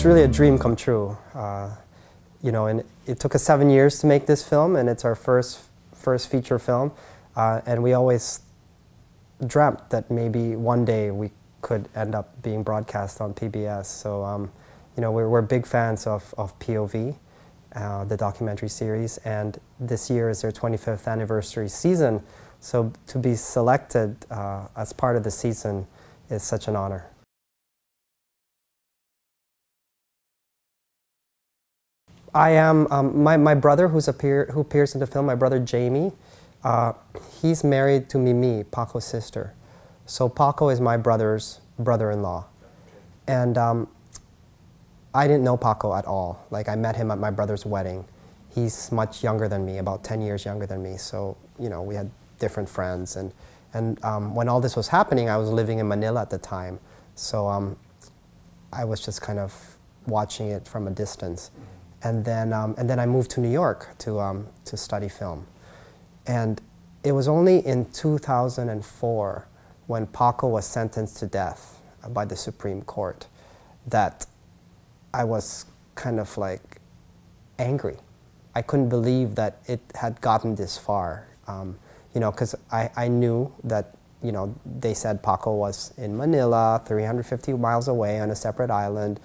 It's really a dream come true. You know, and it took us 7 years to make this film, and it's our first feature film. And we always dreamt that maybe one day we could end up being broadcast on PBS. So, you know, we're big fans of P.O.V, the documentary series, and this year is their 25th anniversary season. So to be selected as part of the season is such an honor. I am, my brother who appears in the film, my brother Jamie, he's married to Mimi, Paco's sister. So Paco is my brother's brother-in-law. And I didn't know Paco at all. Like, I met him at my brother's wedding. He's much younger than me, about 10 years younger than me. So, you know, we had different friends. And when all this was happening, I was living in Manila at the time. So I was just kind of watching it from a distance. And then I moved to New York to study film. And it was only in 2004, when Paco was sentenced to death by the Supreme Court, that I was kind of like angry. I couldn't believe that it had gotten this far. You know, because I knew that, you know, they said Paco was in Manila, 350 miles away on a separate island,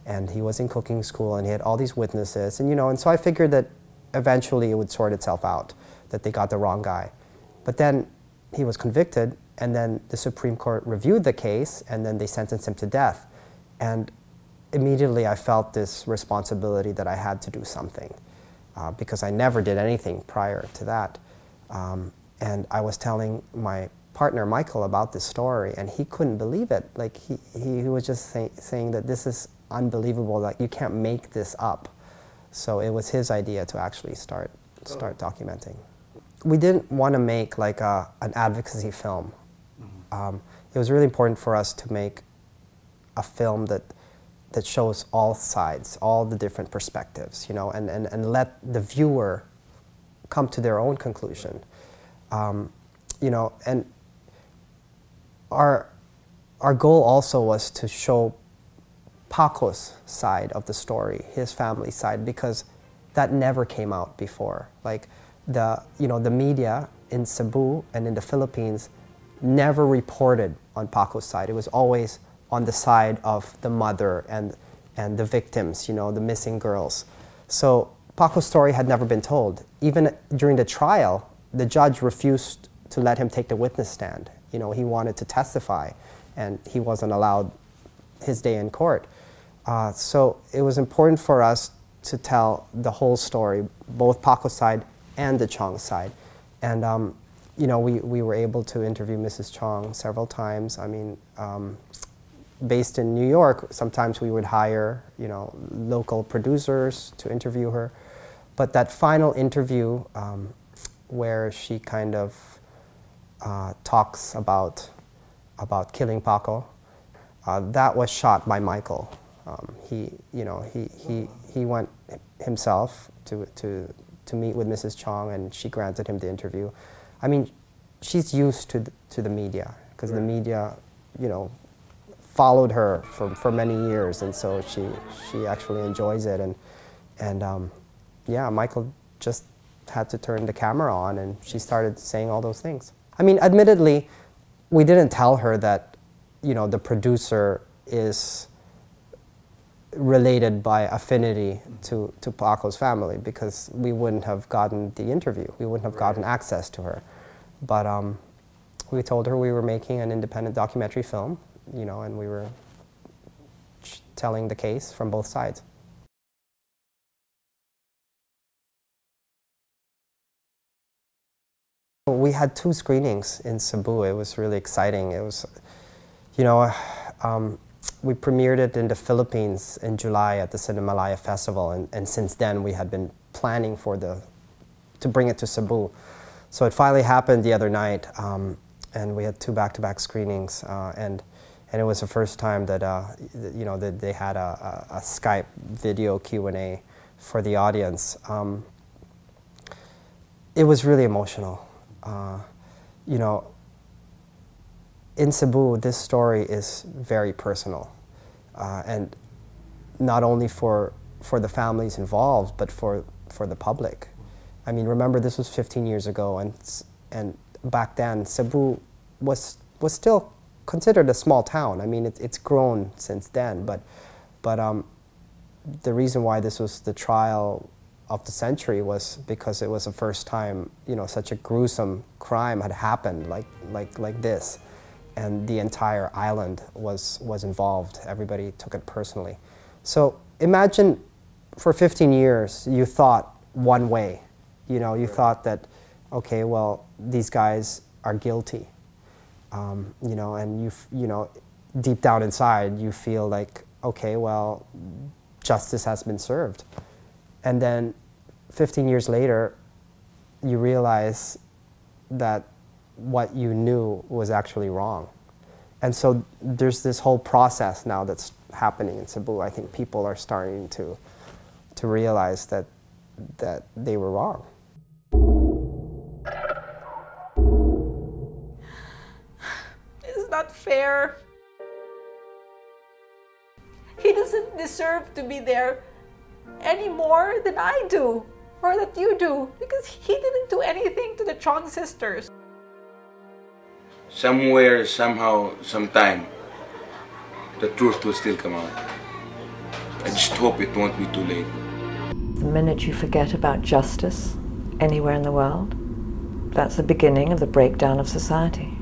and he was in cooking school, and he had all these witnesses, and you know, and so I figured that eventually it would sort itself out, that they got the wrong guy. But then he was convicted, and then the Supreme Court reviewed the case, and then they sentenced him to death. And immediately I felt this responsibility that I had to do something, because I never did anything prior to that. And I was telling my partner Michael about this story, and he couldn't believe it. Like, he was just saying that this is unbelievable, like you can't make this up. So it was his idea to actually start documenting. We didn't want to make like an advocacy film. It was really important for us to make a film that shows all sides, all the different perspectives, you know, and let the viewer come to their own conclusion. You know, and our goal also was to show Paco's side of the story, his family side, because that never came out before. Like, you know, the media in Cebu and in the Philippines never reported on Paco's side. It was always on the side of the mother and the victims, you know, the missing girls. So Paco's story had never been told. Even during the trial, the judge refused to let him take the witness stand. You know, he wanted to testify, and he wasn't allowed his day in court. So it was important for us to tell the whole story, both Paco's side and the Chiong side. And you know, we were able to interview Mrs. Chiong several times. I mean, based in New York, sometimes we would hire, you know, local producers to interview her. But that final interview, where she kind of talks about killing Paco, that was shot by Michael. He went himself to meet with Mrs. Chiong, and she granted him the interview. I mean, she's used to the media, because the media, you know, followed her for many years, and so she actually enjoys it. And yeah, Michael just had to turn the camera on, and she started saying all those things. I mean, admittedly, we didn't tell her that, you know, the producer is related by affinity to Paco's family, because we wouldn't have gotten the interview. We wouldn't have gotten access to her. But we told her we were making an independent documentary film, you know, and we were telling the case from both sides. We had 2 screenings in Cebu. It was really exciting. It was, you know, we premiered it in the Philippines in July at the Cinemalaya Festival, and since then we had been planning to bring it to Cebu. So it finally happened the other night, and we had 2 back-to-back screenings, and it was the first time that you know, that they had a Skype video Q&A for the audience. It was really emotional. You know, in Cebu, this story is very personal, and not only for the families involved, but for the public. I mean, remember, this was 15 years ago, and back then, Cebu was still considered a small town. I mean, it's grown since then, but the reason why this was the trial of the century was because it was the first time, you know, such a gruesome crime had happened like this, and the entire island was involved. Everybody took it personally. So imagine for 15 years you thought one way, you know, you thought that, okay, well, these guys are guilty, you know, and you know, deep down inside you feel like, okay, well, justice has been served. And then 15 years later, you realize that what you knew was actually wrong. And so there's this whole process now that's happening in Cebu. I think people are starting to realize that they were wrong. It's not fair. He doesn't deserve to be there any more than I do, or that you do, because he didn't do anything to the Chiong Sisters. Somewhere, somehow, sometime, the truth will still come out. I just hope it won't be too late. The minute you forget about justice anywhere in the world, that's the beginning of the breakdown of society.